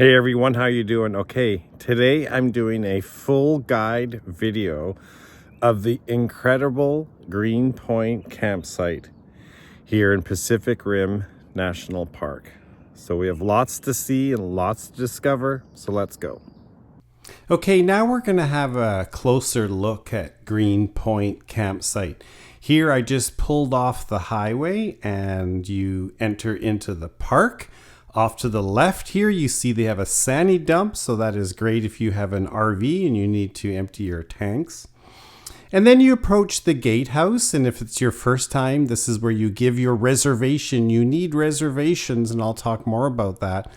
Hey everyone, how you doing? Okay, today I'm doing a full guide video of the incredible Green Point campsite here in Pacific Rim National Park. So we have lots to see and lots to discover, so let's go. Okay, now we're going to have a closer look at Green Point campsite. Here I just pulled off the highway and you enter into the park. Off to the left here, you see they have a sani dump, so that is great if you have an RV and you need to empty your tanks. And then you approach the gatehouse, and if it's your first time, this is where you give your reservation. You need reservations, and I'll talk more about that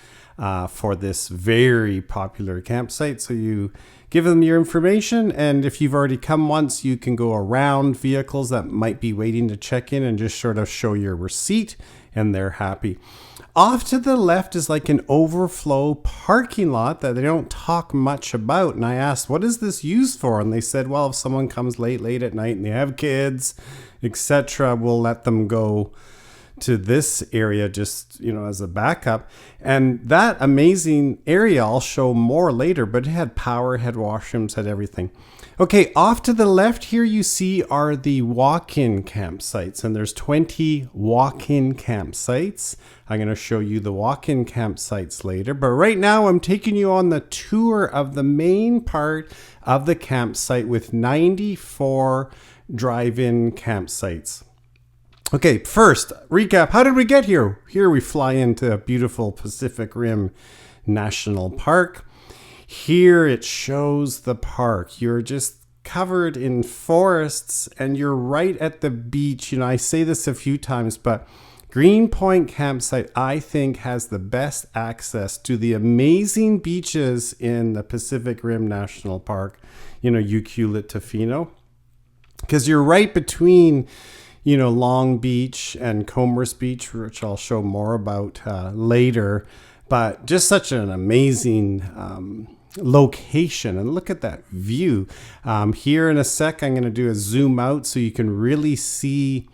for this very popular campsite. So you give them your information, and if you've already come once, you can go around vehicles that might be waiting to check in and just sort of show your receipt, and they're happy. Off to the left is like an overflow parking lot that they don't talk much about. And I asked, what is this used for? And they said, well, if someone comes late at night and they have kids, etc., we'll let them go to this area just, as a backup. And that amazing area I'll show more later, but it had power, had washrooms, had everything. Okay, off to the left here you see are the walk-in campsites, and there's 20 walk-in campsites. I'm going to show you the walk-in campsites later, but right now I'm taking you on the tour of the main part of the campsite with 94 drive-in campsites. Okay, first, recap. How did we get here? Here we fly into beautiful Pacific Rim National Park. Here it shows the park. You're just covered in forests and you're right at the beach. I say this a few times, but Green Point campsite, I think, has the best access to the amazing beaches in the Pacific Rim National Park, Ucluelet, Tofino, because you're right between Long Beach and Commerce Beach, which I'll show more about later. But just such an amazing location. And look at that view. Here in a sec, I'm going to do a zoom out so you can really see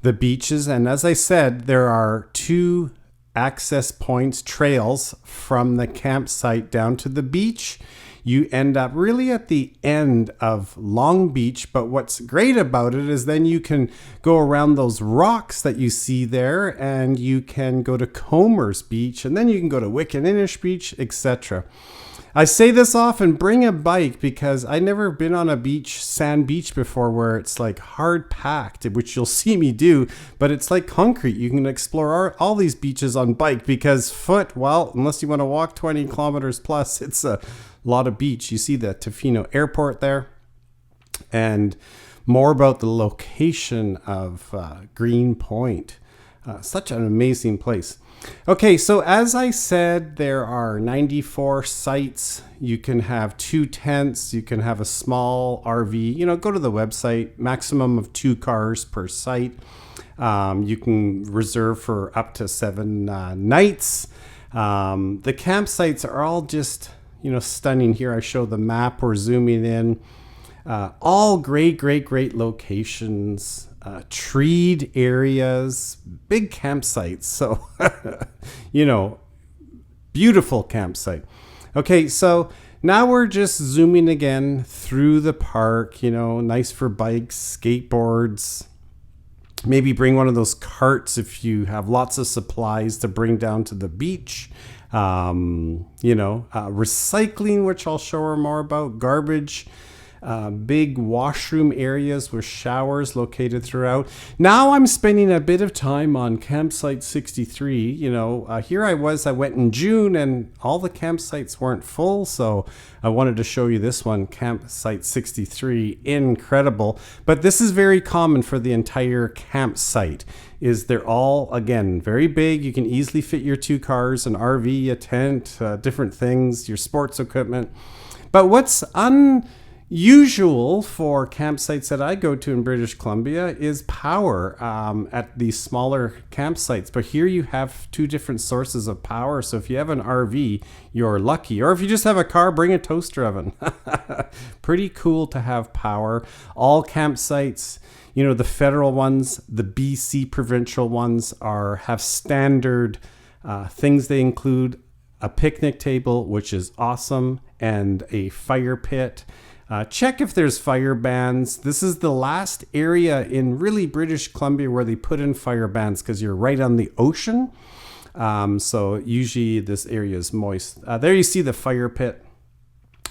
the beaches. And as I said, there are 2 access points, trails from the campsite down to the beach. You end up really at the end of Long Beach, but what's great about it is then you can go around those rocks that you see there, and you can go to Commerce Beach, and then you can go to Wickaninnish Beach, etc. I say this often, bring a bike, because I never been on a beach, sand beach before, where it's like hard packed, which you'll see me do, but it's like concrete. You can explore all these beaches on bike, because foot, well, unless you want to walk 20 kilometers plus, it's a lot of beach. You see the Tofino airport there, and more about the location of Green Point. Such an amazing place. Okay, so as I said, there are 94 sites. You can have 2 tents. You can have a small RV. Go to the website. Maximum of 2 cars per site. You can reserve for up to 7 nights. The campsites are all just stunning. Here I show the map. We're zooming in. All great locations. Treed areas, big campsites. So, beautiful campsite. Okay, so now we're just zooming again through the park, nice for bikes, skateboards. Maybe bring one of those carts if you have lots of supplies to bring down to the beach. Recycling, which I'll show more about, garbage. Big washroom areas with showers located throughout. Now I'm spending a bit of time on campsite 63. Here I went in June and all the campsites weren't full, so I wanted to show you this one, campsite 63. Incredible. But this is very common for the entire campsite. They're all, again, very big. You can easily fit your 2 cars, an RV, a tent, different things, your sports equipment. But what's usual for campsites that I go to in British Columbia is power at these smaller campsites. But here you have 2 different sources of power. So if you have an RV, you're lucky. Or if you just have a car, bring a toaster oven. Pretty cool to have power. All campsites, the federal ones, the BC provincial ones have standard things they include. a picnic table, which is awesome, and a fire pit. Check if there's fire bans. This is the last area in really British Columbia where they put in fire bans because you're right on the ocean. So usually this area is moist. There you see the fire pit.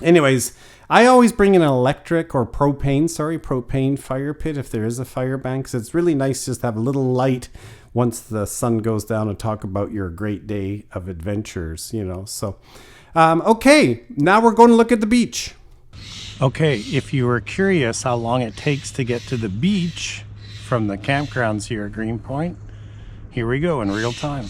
Anyways, I always bring an electric or propane fire pit if there is a fire ban, because it's really nice just to have a little light once the sun goes down and talk about your great day of adventures, So, okay, now we're going to look at the beach. Okay, if you were curious how long it takes to get to the beach from the campgrounds here at Greenpoint, here we go in real time.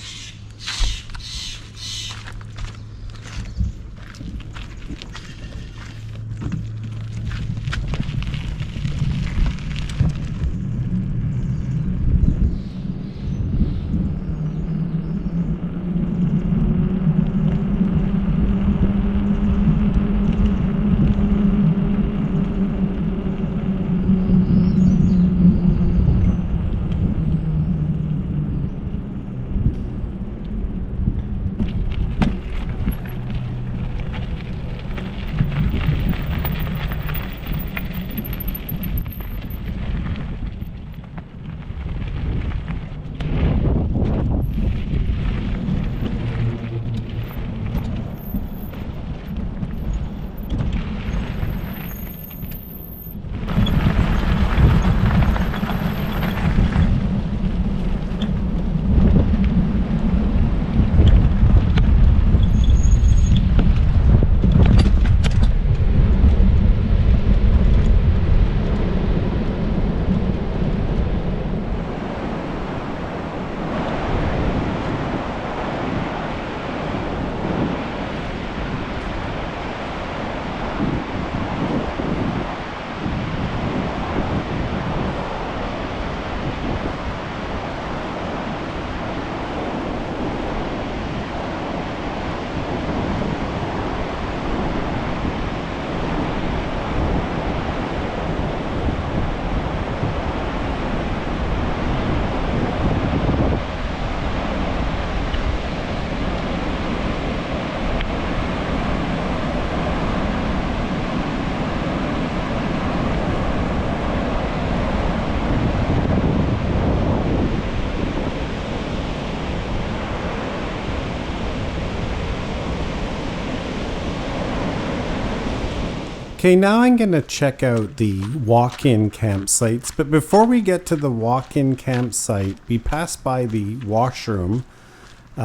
Okay, now I'm going to check out the walk-in campsites, but before we get to the walk-in campsite, we pass by the washroom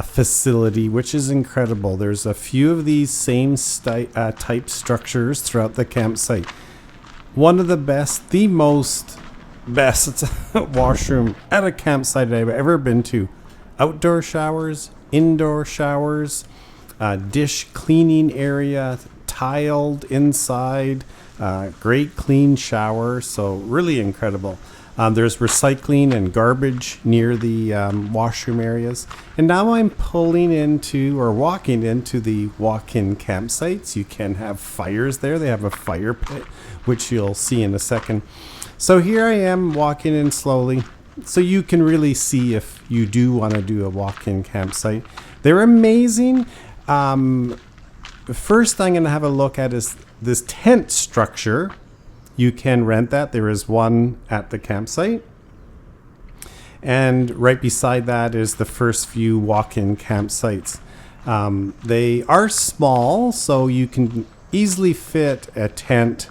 facility, which is incredible. There's a few of these same type structures throughout the campsite. One of the best, the most best washroom at a campsite I've ever been to. Outdoor showers, indoor showers, dish cleaning area, tiled inside, great clean shower, so really incredible. There's recycling and garbage near the washroom areas. And now I'm walking into the walk-in campsites. You can have fires there. They have a fire pit, which you'll see in a second. So here I am walking in slowly, so you can really see if you do want to do a walk-in campsite. They're amazing. The first thing I'm going to have a look at is this tent structure. You can rent that. There is one at the campsite. And right beside that is the first few walk-in campsites. They are small, so you can easily fit a tent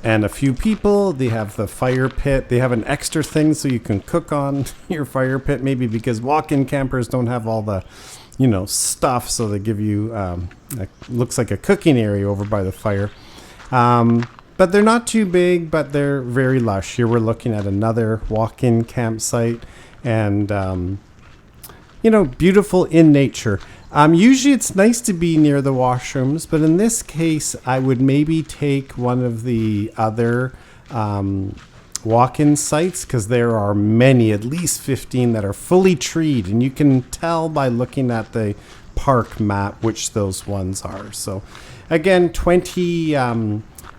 and a few people. They have the fire pit. They have an extra thing so you can cook on your fire pit, maybe because walk-in campers don't have all the stuff, so they give you looks like a cooking area over by the fire, but they're not too big, but they're very lush. Here we're looking at another walk-in campsite, and beautiful in nature. Usually it's nice to be near the washrooms, but in this case I would maybe take one of the other walk-in sites, because there are many, at least 15 that are fully treed, and you can tell by looking at the park map which those ones are. So again, 20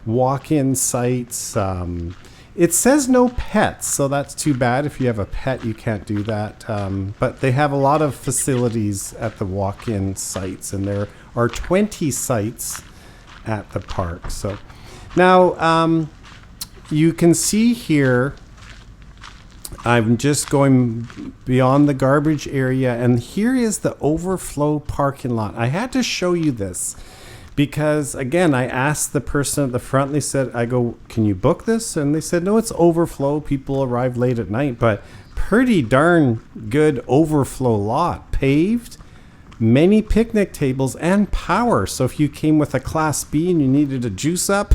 walk-in sites. It says no pets, so that's too bad. If you have a pet, you can't do that. But they have a lot of facilities at the walk-in sites, and there are 20 sites at the park. So now you can see here, I'm just going beyond the garbage area, and here is the overflow parking lot. I had to show you this because, again, I asked the person at the front, they said, I go, can you book this? And they said, no, it's overflow. People arrive late at night, but pretty darn good overflow lot. Paved, many picnic tables, and power. So if you came with a Class B and you needed a juice up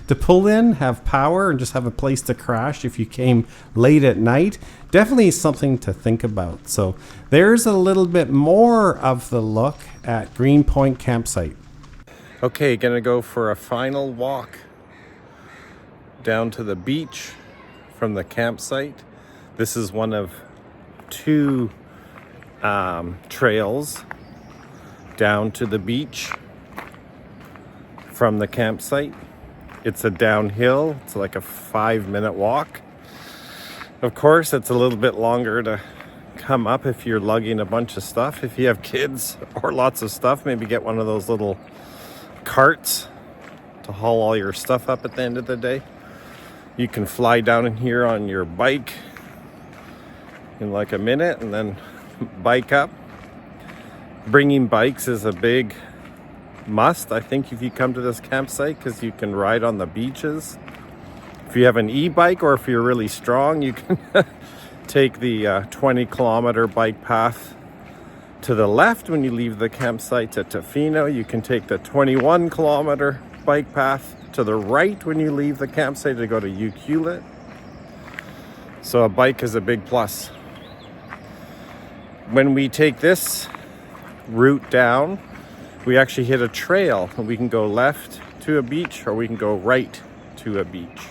to pull in, have power, and just have a place to crash if you came late at night, definitely something to think about. So there's a little bit more of the look at Greenpoint Campsite. Okay, gonna go for a final walk down to the beach from the campsite. This is one of two trails down to the beach from the campsite. It's a downhill. It's like a 5-minute walk. Of course, it's a little bit longer to come up if you're lugging a bunch of stuff. If you have kids or lots of stuff, maybe get one of those little carts to haul all your stuff up at the end of the day. You can fly down in here on your bike in like a minute and then bike up. Bringing bikes is a big must, I think, if you come to this campsite, because you can ride on the beaches. If you have an e-bike, or if you're really strong, you can take the 20-kilometer bike path to the left when you leave the campsite at Tofino. You can take the 21-kilometer bike path to the right when you leave the campsite to go to Ucluelet. So a bike is a big plus. When we take this route down, we actually hit a trail, and we can go left to a beach or we can go right to a beach.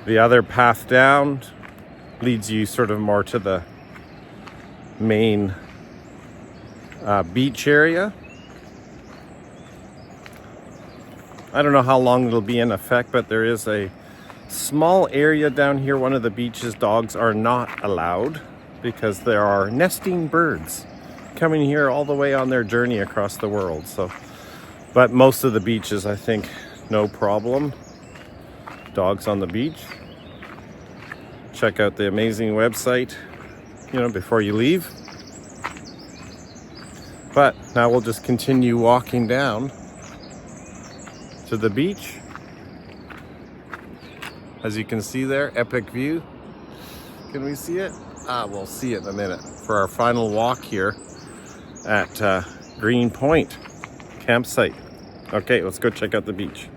The other path down leads you sort of more to the main beach area. I don't know how long it'll be in effect, but there is a small area down here. One of the beaches, dogs are not allowed because there are nesting birds coming here all the way on their journey across the world. So, but most of the beaches, I think, no problem. Dogs on the beach. Check out the amazing website, before you leave. But now we'll just continue walking down to the beach. As you can see there, epic view. Can we see it? We'll see it in a minute for our final walk here at Greenpoint Campsite. Okay, let's go check out the beach.